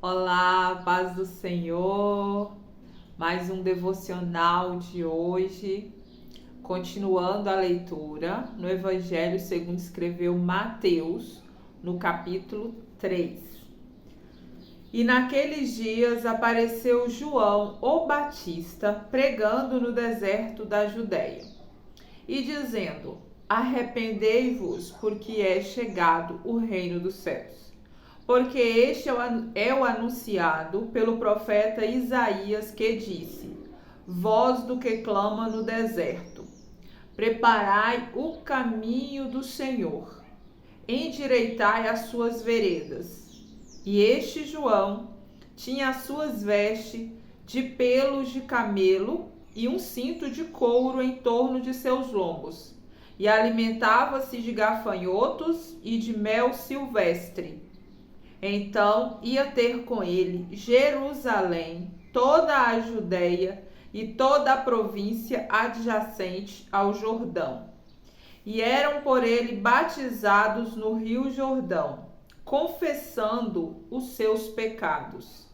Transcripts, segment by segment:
Olá, paz do Senhor. Mais um devocional de hoje. Continuando a leitura no Evangelho segundo escreveu Mateus, no capítulo 3. E naqueles dias apareceu João, o Batista, pregando no deserto da Judéia, e dizendo: Arrependei-vos, porque é chegado o reino dos céus. Porque este é o anunciado pelo profeta Isaías, que disse: Voz do que clama no deserto, preparai o caminho do Senhor, endireitai as suas veredas. E este João tinha as suas vestes de pelos de camelo e um cinto de couro em torno de seus lombos, e alimentava-se de gafanhotos e de mel silvestre. Então ia ter com ele Jerusalém, toda a Judéia e toda a província adjacente ao Jordão. E eram por ele batizados no rio Jordão, confessando os seus pecados.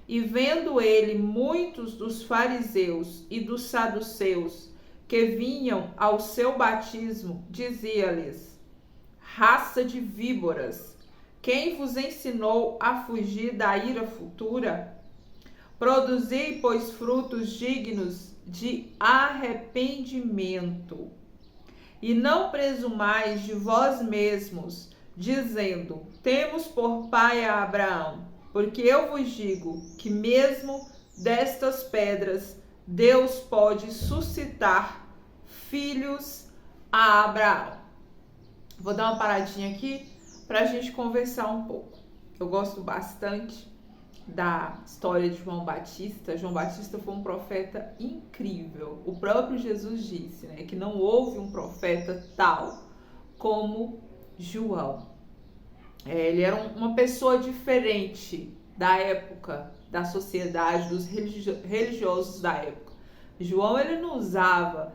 E vendo ele muitos dos fariseus e dos saduceus que vinham ao seu batismo, dizia-lhes: Raça de víboras, quem vos ensinou a fugir da ira futura? Produzi, pois, frutos dignos de arrependimento. E não presumais de vós mesmos, dizendo: Temos por pai a Abraão, porque eu vos digo que mesmo destas pedras Deus pode suscitar filhos a Abraão. Vou dar uma paradinha aqui para a gente conversar um pouco. Eu gosto bastante da história de João Batista. João Batista foi um profeta incrível. O próprio Jesus disse, que não houve um profeta tal como João. Ele era uma pessoa diferente da época, da sociedade, dos religiosos da época. João, ele não usava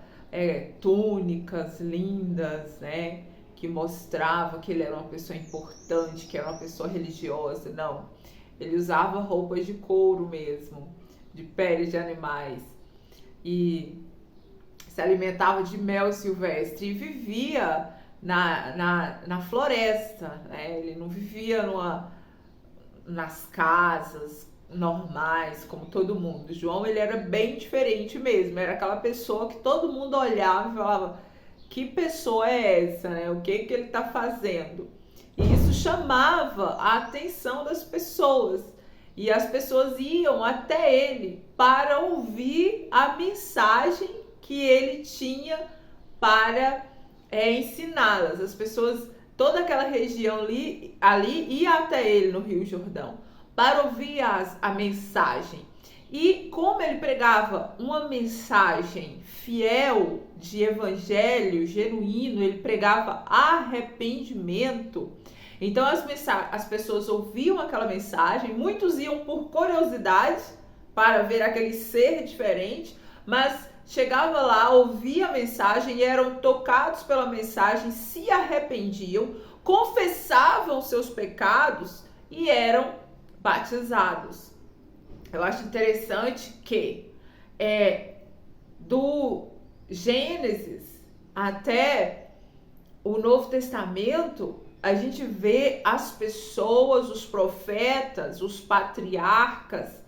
túnicas lindas, que mostrava que ele era uma pessoa importante, que era uma pessoa religiosa. Não, ele usava roupas de couro mesmo, de pele de animais, e se alimentava de mel silvestre e vivia na floresta, Ele não vivia nas casas normais, como todo mundo. João, ele era bem diferente mesmo, era aquela pessoa que todo mundo olhava e falava: que pessoa é essa, O que ele está fazendo? E isso chamava a atenção das pessoas. E as pessoas iam até ele para ouvir a mensagem que ele tinha para ensiná-las. As pessoas, toda aquela região ali ia até ele no Rio Jordão para ouvir a mensagem. E como ele pregava uma mensagem fiel de evangelho genuíno, ele pregava arrependimento. Então as pessoas ouviam aquela mensagem, muitos iam por curiosidade para ver aquele ser diferente, mas chegava lá, ouvia a mensagem e eram tocados pela mensagem, se arrependiam, confessavam seus pecados e eram batizados. Eu acho interessante que do Gênesis até o Novo Testamento, a gente vê as pessoas, os profetas, os patriarcas,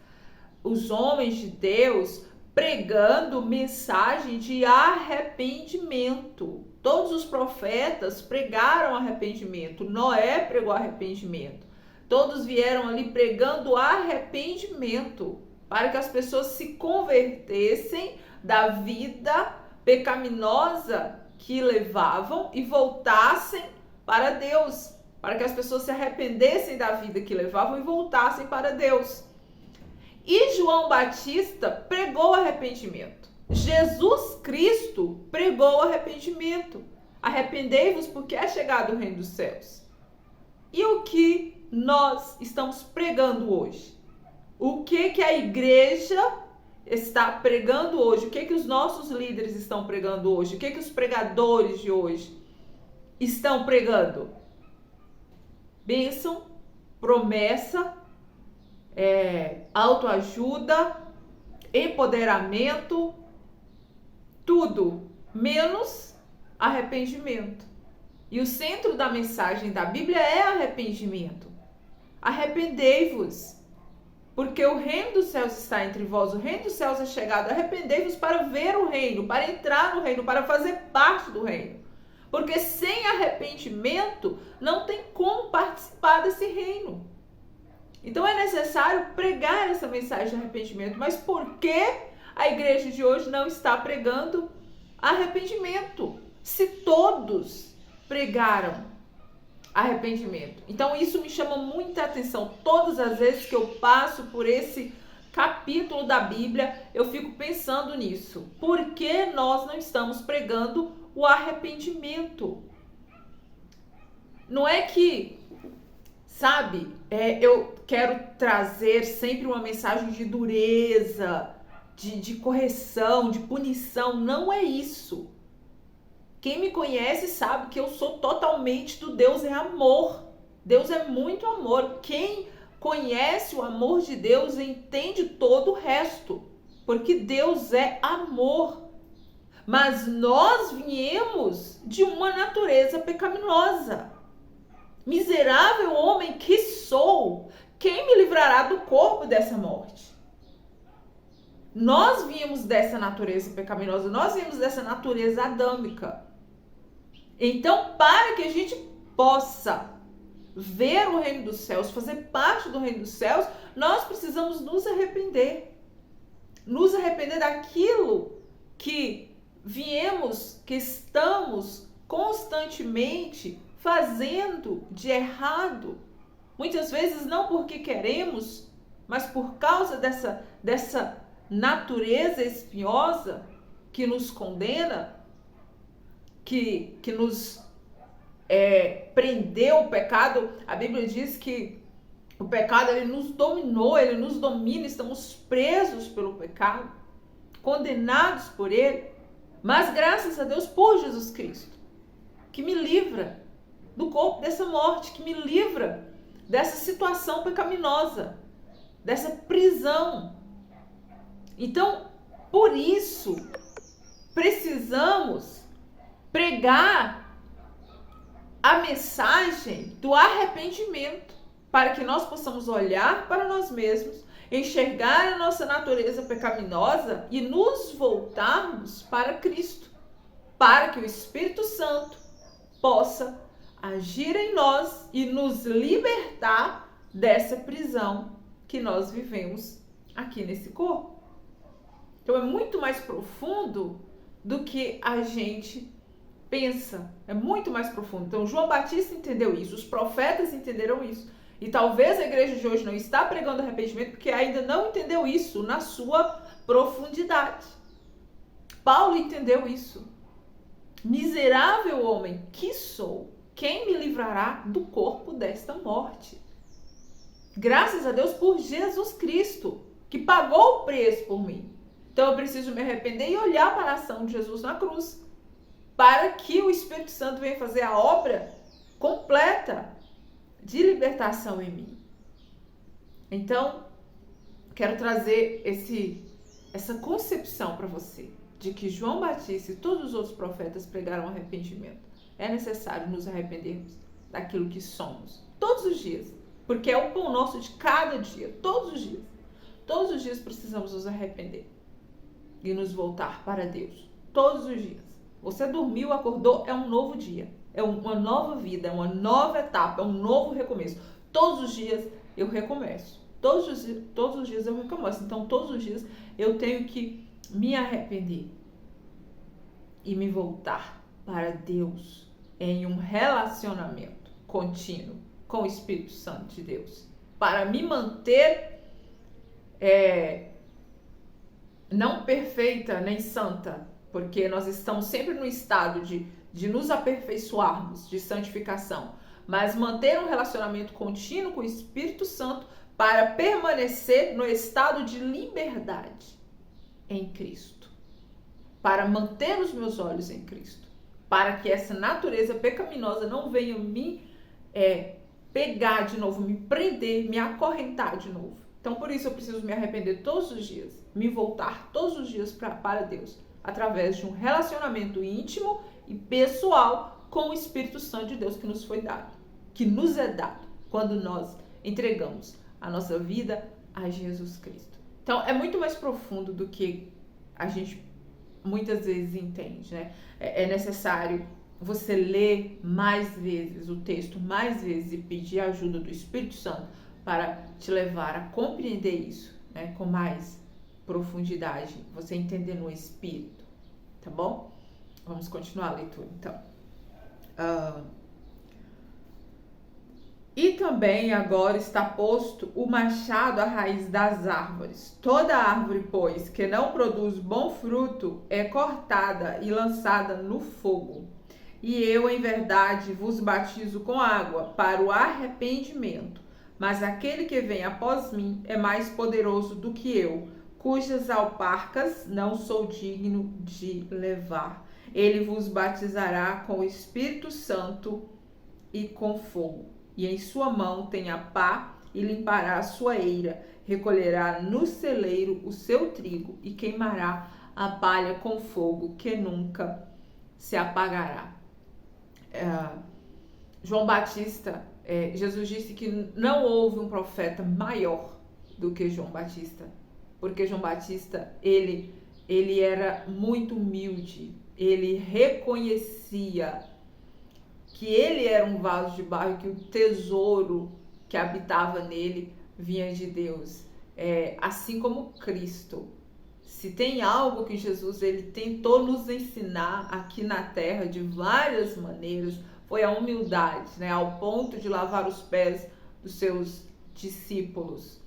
os homens de Deus pregando mensagem de arrependimento. Todos os profetas pregaram arrependimento. Noé pregou arrependimento. Todos vieram ali pregando arrependimento para que as pessoas se convertessem da vida pecaminosa que levavam e voltassem para Deus, para que as pessoas se arrependessem da vida que levavam e voltassem para Deus. E João Batista pregou arrependimento. Jesus Cristo pregou arrependimento. Arrependei-vos porque é chegado o reino dos céus. E o que nós estamos pregando hoje? O que a igreja está pregando hoje? O que os nossos líderes estão pregando hoje? O que os pregadores de hoje estão pregando? Bênção, promessa autoajuda, empoderamento, tudo menos arrependimento. E o centro da mensagem da Bíblia é arrependimento. Arrependei-vos, porque o reino dos céus está entre vós, o reino dos céus é chegado. Arrependei-vos para ver o reino, para entrar no reino, para fazer parte do reino. Porque sem arrependimento não tem como participar desse reino. Então é necessário pregar essa mensagem de arrependimento. Mas por que a igreja de hoje não está pregando arrependimento? Se todos pregaram arrependimento. Então isso me chama muita atenção. Todas as vezes que eu passo por esse capítulo da Bíblia, eu fico pensando nisso. Por que nós não estamos pregando o arrependimento? Não é que, sabe, eu quero trazer sempre uma mensagem de dureza, de correção, de punição. Não é isso. Quem me conhece sabe que eu sou totalmente do Deus é amor. Deus é muito amor. Quem conhece o amor de Deus entende todo o resto, porque Deus é amor. Mas nós viemos de uma natureza pecaminosa. Miserável homem que sou, quem me livrará do corpo dessa morte? Nós viemos dessa natureza pecaminosa, nós viemos dessa natureza adâmica. Então, para que a gente possa ver o reino dos céus, fazer parte do reino dos céus, nós precisamos nos arrepender. Nos arrepender daquilo que viemos, que estamos constantemente fazendo de errado. Muitas vezes não porque queremos, mas por causa dessa natureza espinhosa que nos condena, que nos prendeu o pecado. A Bíblia diz que o pecado ele nos dominou, ele nos domina, estamos presos pelo pecado, condenados por ele. Mas graças a Deus por Jesus Cristo, que me livra do corpo dessa morte, que me livra dessa situação pecaminosa, dessa prisão. Então, por isso, precisamos pregar a mensagem do arrependimento, para que nós possamos olhar para nós mesmos, enxergar a nossa natureza pecaminosa e nos voltarmos para Cristo, para que o Espírito Santo possa agir em nós e nos libertar dessa prisão que nós vivemos aqui nesse corpo. Então é muito mais profundo do que a gente pensa, é muito mais profundo. Então João Batista entendeu isso, os profetas entenderam isso. E talvez a igreja de hoje não está pregando arrependimento porque ainda não entendeu isso na sua profundidade. Paulo entendeu isso. Miserável homem que sou, quem me livrará do corpo desta morte? Graças a Deus por Jesus Cristo, que pagou o preço por mim. Então eu preciso me arrepender e olhar para a ação de Jesus na cruz, para que o Espírito Santo venha fazer a obra completa de libertação em mim. Então, quero trazer essa concepção para você, de que João Batista e todos os outros profetas pregaram arrependimento. É necessário nos arrependermos daquilo que somos, todos os dias, porque é o pão nosso de cada dia, todos os dias. Todos os dias precisamos nos arrepender e nos voltar para Deus, todos os dias. Você dormiu, acordou, é um novo dia, é uma nova vida, é uma nova etapa, é um novo recomeço. Todos os dias eu recomeço, todos os dias eu recomeço. Então todos os dias eu tenho que me arrepender e me voltar para Deus em um relacionamento contínuo com o Espírito Santo de Deus, para me manter não perfeita nem santa, porque nós estamos sempre no estado de nos aperfeiçoarmos, de santificação, mas manter um relacionamento contínuo com o Espírito Santo para permanecer no estado de liberdade em Cristo, para manter os meus olhos em Cristo, para que essa natureza pecaminosa não venha me pegar de novo, me prender, me acorrentar de novo. Então, por isso eu preciso me arrepender todos os dias, me voltar todos os dias para Deus, através de um relacionamento íntimo e pessoal com o Espírito Santo de Deus que nos foi dado, que nos é dado quando nós entregamos a nossa vida a Jesus Cristo. Então, é muito mais profundo do que a gente muitas vezes entende, né? É necessário você ler mais vezes o texto, mais vezes, e pedir a ajuda do Espírito Santo para te levar a compreender isso, né, com mais profundidade, você entender no Espírito, tá bom? Vamos continuar a leitura, então. E também agora está posto o machado à raiz das árvores. Toda árvore, pois, que não produz bom fruto, é cortada e lançada no fogo. E eu, em verdade, vos batizo com água para o arrependimento. Mas aquele que vem após mim é mais poderoso do que eu, cujas alparcas não sou digno de levar. Ele vos batizará com o Espírito Santo e com fogo. E em sua mão tem a pá e limpará a sua eira, recolherá no celeiro o seu trigo e queimará a palha com fogo que nunca se apagará. João Batista, Jesus disse que não houve um profeta maior do que João Batista, porque João Batista, ele era muito humilde, ele reconhecia que ele era um vaso de barro, que o tesouro que habitava nele vinha de Deus. Assim como Cristo. Se tem algo que Jesus ele tentou nos ensinar aqui na terra de várias maneiras, foi a humildade, né? Ao ponto de lavar os pés dos seus discípulos.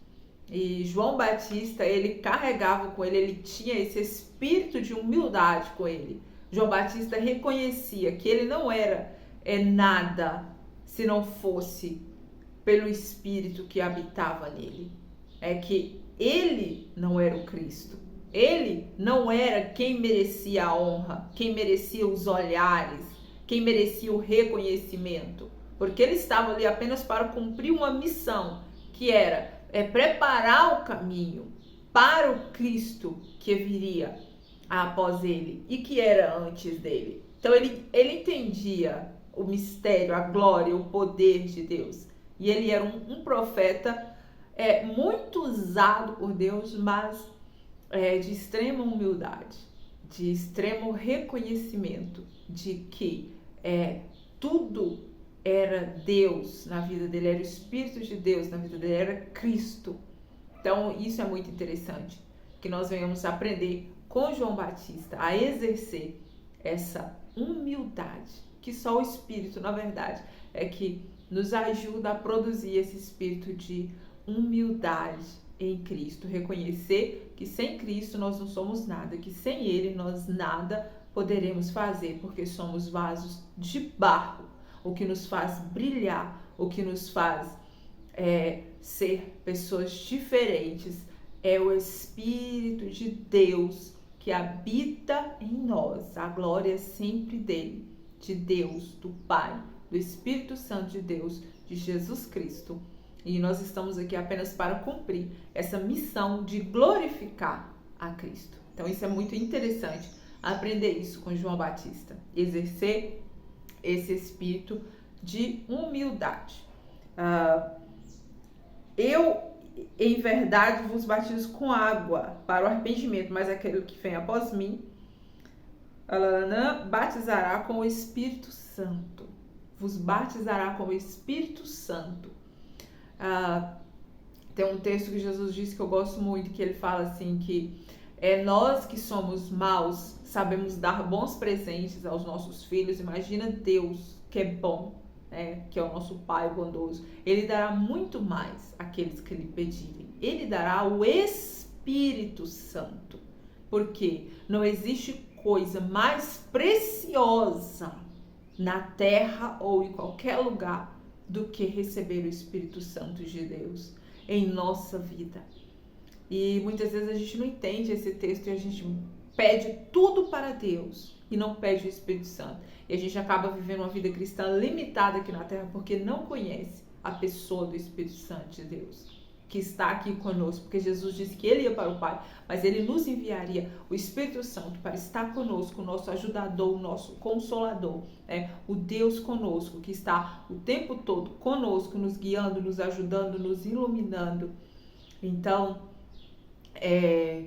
E João Batista, ele carregava com ele, ele tinha esse espírito de humildade com ele. João Batista reconhecia que ele não era nada se não fosse pelo Espírito que habitava nele. Que ele não era o Cristo. Ele não era quem merecia a honra, quem merecia os olhares, quem merecia o reconhecimento. Porque ele estava ali apenas para cumprir uma missão, que era preparar o caminho para o Cristo que viria após ele e que era antes dele. Então ele entendia o mistério, a glória, o poder de Deus. E ele era um profeta muito usado por Deus, mas de extrema humildade, de extremo reconhecimento de que tudo era Deus na vida dele, era o Espírito de Deus na vida dele, era Cristo. Então isso é muito interessante, que nós venhamos aprender com João Batista a exercer essa humildade, que só o Espírito, na verdade, que nos ajuda a produzir esse espírito de humildade em Cristo. Reconhecer que sem Cristo nós não somos nada, que sem Ele nós nada poderemos fazer, porque somos vasos de barro. O que nos faz brilhar, o que nos faz ser pessoas diferentes é o Espírito de Deus que habita em nós. A glória é sempre dele, de Deus, do Pai, do Espírito Santo de Deus, de Jesus Cristo. E nós estamos aqui apenas para cumprir essa missão de glorificar a Cristo. Então isso é muito interessante, aprender isso com João Batista, exercer esse espírito de humildade. Eu, em verdade, vos batizo com água para o arrependimento, mas aquele que vem após mim batizará com o Espírito Santo. Vos batizará com o Espírito Santo. Tem um texto que Jesus disse que eu gosto muito, que ele fala assim, que nós que somos maus sabemos dar bons presentes aos nossos filhos. Imagina Deus, que é bom, que é o nosso Pai bondoso. Ele dará muito mais àqueles que lhe pedirem. Ele dará o Espírito Santo. Porque não existe coisa mais preciosa na terra ou em qualquer lugar do que receber o Espírito Santo de Deus em nossa vida. E muitas vezes a gente não entende esse texto e a gente pede tudo para Deus e não pede o Espírito Santo. E a gente acaba vivendo uma vida cristã limitada aqui na terra porque não conhece a pessoa do Espírito Santo de Deus. que está aqui conosco, porque Jesus disse que ele ia para o Pai, mas ele nos enviaria o Espírito Santo para estar conosco, o nosso ajudador, o nosso consolador, né? O Deus conosco, que está o tempo todo conosco, nos guiando, nos ajudando, nos iluminando. Então,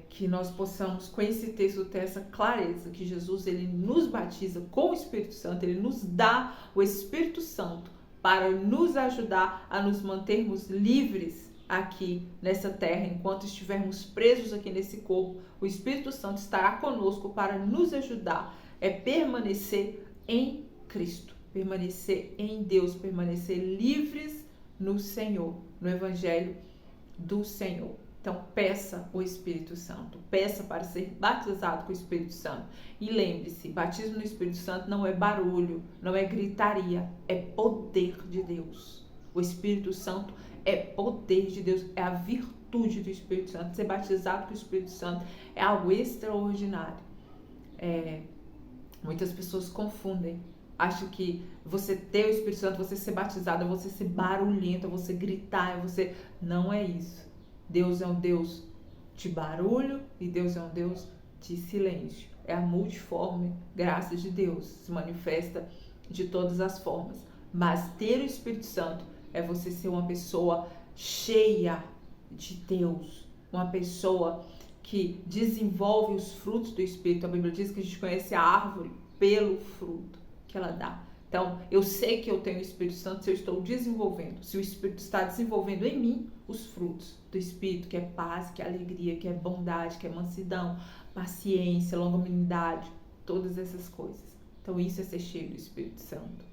que nós possamos, com esse texto, ter essa clareza que Jesus, ele nos batiza com o Espírito Santo, ele nos dá o Espírito Santo para nos ajudar a nos mantermos livres aqui nessa terra, enquanto estivermos presos aqui nesse corpo. O Espírito Santo estará conosco para nos ajudar a permanecer em Cristo, permanecer em Deus, permanecer livres no Senhor, no Evangelho do Senhor. Então, peça o Espírito Santo, peça para ser batizado com o Espírito Santo. E lembre-se, batismo no Espírito Santo não é barulho, não é gritaria, é poder de Deus. O Espírito Santo é poder de Deus, é a virtude do Espírito Santo. Ser batizado com o Espírito Santo é algo extraordinário. Muitas pessoas confundem. Acham que você ter o Espírito Santo, você ser batizado, é você ser barulhento, é você gritar, é você... Não é isso. Deus é um Deus de barulho e Deus é um Deus de silêncio. É a multiforme graça de Deus, se manifesta de todas as formas. Mas ter o Espírito Santo é você ser uma pessoa cheia de Deus, uma pessoa que desenvolve os frutos do Espírito. A Bíblia diz que a gente conhece a árvore pelo fruto que ela dá. Então, eu sei que eu tenho o Espírito Santo se eu estou desenvolvendo, se o Espírito está desenvolvendo em mim os frutos do Espírito, que é paz, que é alegria, que é bondade, que é mansidão, paciência, longanimidade, todas essas coisas. Então, isso é ser cheio do Espírito Santo.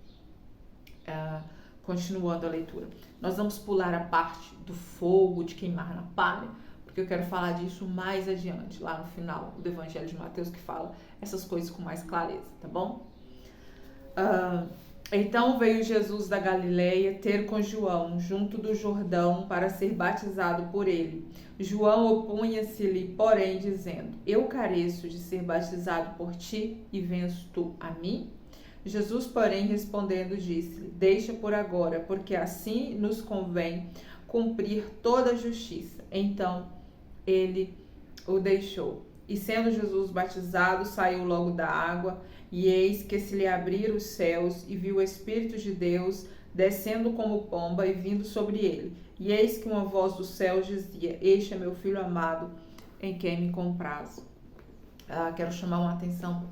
Continuando a leitura. Nós vamos pular a parte do fogo, de queimar na palha, porque eu quero falar disso mais adiante, lá no final do Evangelho de Mateus, que fala essas coisas com mais clareza, tá bom? Então veio Jesus da Galileia ter com João junto do Jordão para ser batizado por ele. João opunha-se-lhe, porém, dizendo: Eu careço de ser batizado por ti, e vens tu a mim? Jesus, porém, respondendo, disse-lhe: Deixa por agora, porque assim nos convém cumprir toda a justiça. Então ele o deixou. E sendo Jesus batizado, saiu logo da água, e eis que se lhe abriram os céus, e viu o Espírito de Deus descendo como pomba e vindo sobre ele. E eis que uma voz do céu dizia: Este é meu Filho amado, em quem me comprazo. Quero chamar uma atenção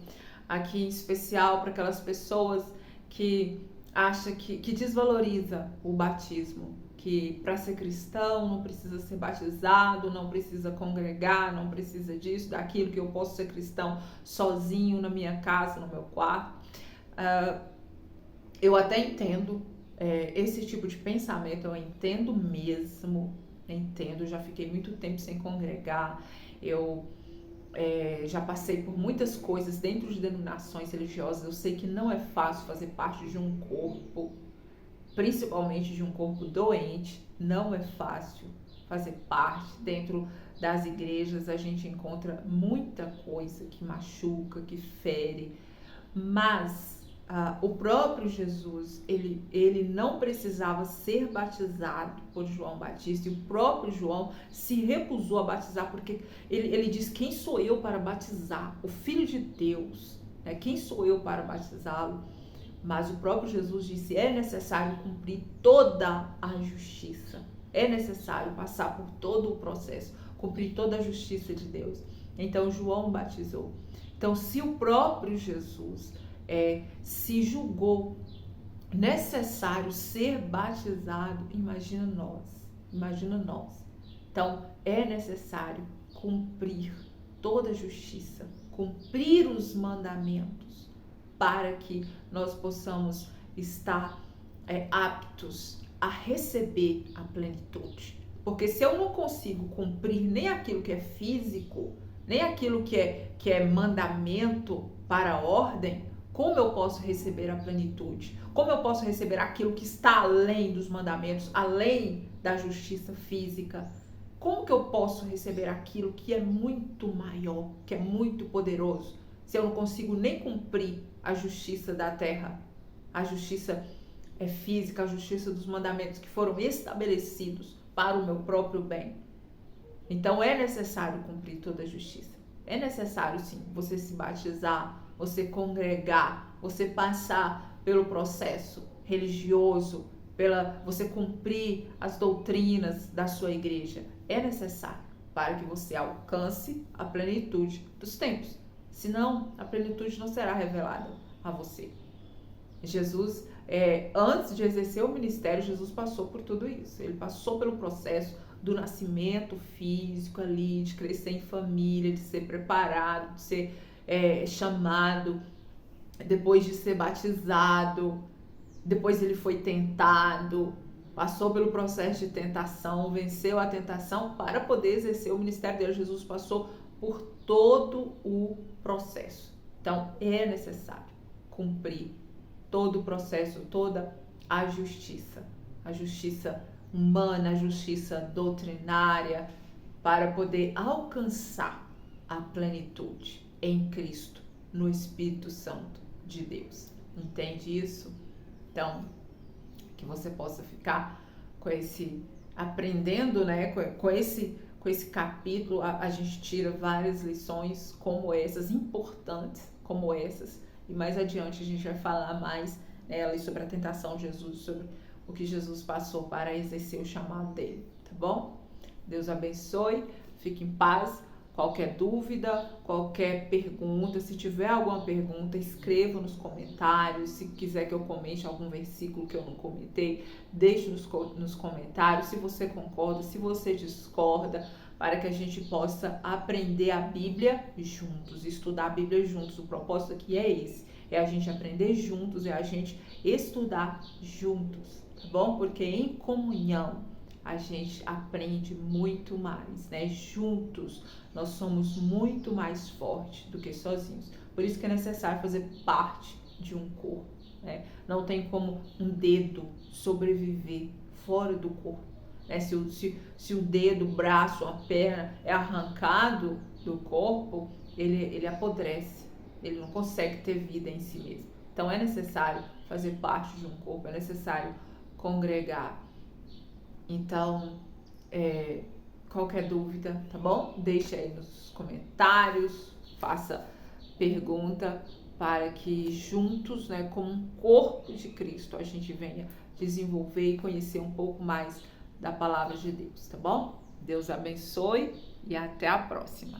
aqui em especial para aquelas pessoas que acham que desvaloriza o batismo, que para ser cristão não precisa ser batizado, não precisa congregar, não precisa disso, daquilo, que eu posso ser cristão sozinho na minha casa, no meu quarto. Eu até entendo esse tipo de pensamento, eu entendo mesmo, já fiquei muito tempo sem congregar, eu já passei por muitas coisas dentro de denominações religiosas, eu sei que não é fácil fazer parte de um corpo, principalmente de um corpo doente, não é fácil fazer parte. Dentro das igrejas a gente encontra muita coisa que machuca, que fere, mas o próprio Jesus, ele não precisava ser batizado por João Batista, e o próprio João se recusou a batizar, porque ele diz: quem sou eu para batizar? O Filho de Deus, né? Quem sou eu para batizá-lo? Mas o próprio Jesus disse: é necessário cumprir toda a justiça. É necessário passar por todo o processo, cumprir toda a justiça de Deus. Então João batizou. Então, se o próprio Jesus se julgou necessário ser batizado, imagina nós. Então, é necessário cumprir toda a justiça, cumprir os mandamentos, para que nós possamos estar aptos a receber a plenitude. Porque se eu não consigo cumprir nem aquilo que é físico, nem aquilo que é mandamento para a ordem, como eu posso receber a plenitude? Como eu posso receber aquilo que está além dos mandamentos, além da justiça física? Como que eu posso receber aquilo que é muito maior, que é muito poderoso, se eu não consigo nem cumprir a justiça da terra, a justiça física, a justiça dos mandamentos que foram estabelecidos para o meu próprio bem. Então é necessário cumprir toda a justiça. É necessário sim você se batizar, você congregar, você passar pelo processo religioso, você cumprir as doutrinas da sua igreja. É necessário para que você alcance a plenitude dos tempos. Senão, a plenitude não será revelada a você. Jesus, antes de exercer o ministério, Jesus passou por tudo isso. Ele passou pelo processo do nascimento físico ali, de crescer em família, de ser preparado, de ser chamado, depois de ser batizado, depois ele foi tentado, passou pelo processo de tentação, venceu a tentação para poder exercer o ministério dele. Jesus passou por todo o processo. Então, é necessário cumprir todo o processo, toda a justiça humana, a justiça doutrinária, para poder alcançar a plenitude em Cristo, no Espírito Santo de Deus. Entende isso? Então, que você possa ficar com esse, aprendendo, né, com esse capítulo, a gente tira várias lições como essas, importantes como essas, e mais adiante a gente vai falar mais, né, sobre a tentação de Jesus, sobre o que Jesus passou para exercer o chamado dele, tá bom? Deus abençoe, fique em paz. Qualquer dúvida, qualquer pergunta, se tiver alguma pergunta, escreva nos comentários. Se quiser que eu comente algum versículo que eu não comentei, deixe nos comentários. Se você concorda, se você discorda, para que a gente possa aprender a Bíblia juntos, estudar a Bíblia juntos. O propósito aqui é esse, é a gente aprender juntos, é a gente estudar juntos, tá bom? Porque em comunhão a gente aprende muito mais, né? Juntos nós somos muito mais fortes do que sozinhos. Por isso que é necessário fazer parte de um corpo, né? Não tem como um dedo sobreviver fora do corpo, né? Se o dedo, o braço, a perna é arrancado do corpo, ele apodrece, ele não consegue ter vida em si mesmo. Então é necessário fazer parte de um corpo, é necessário congregar. Então, qualquer dúvida, tá bom? Deixe aí nos comentários, faça pergunta para que juntos, né, como um corpo de Cristo, a gente venha desenvolver e conhecer um pouco mais da palavra de Deus, tá bom? Deus abençoe e até a próxima.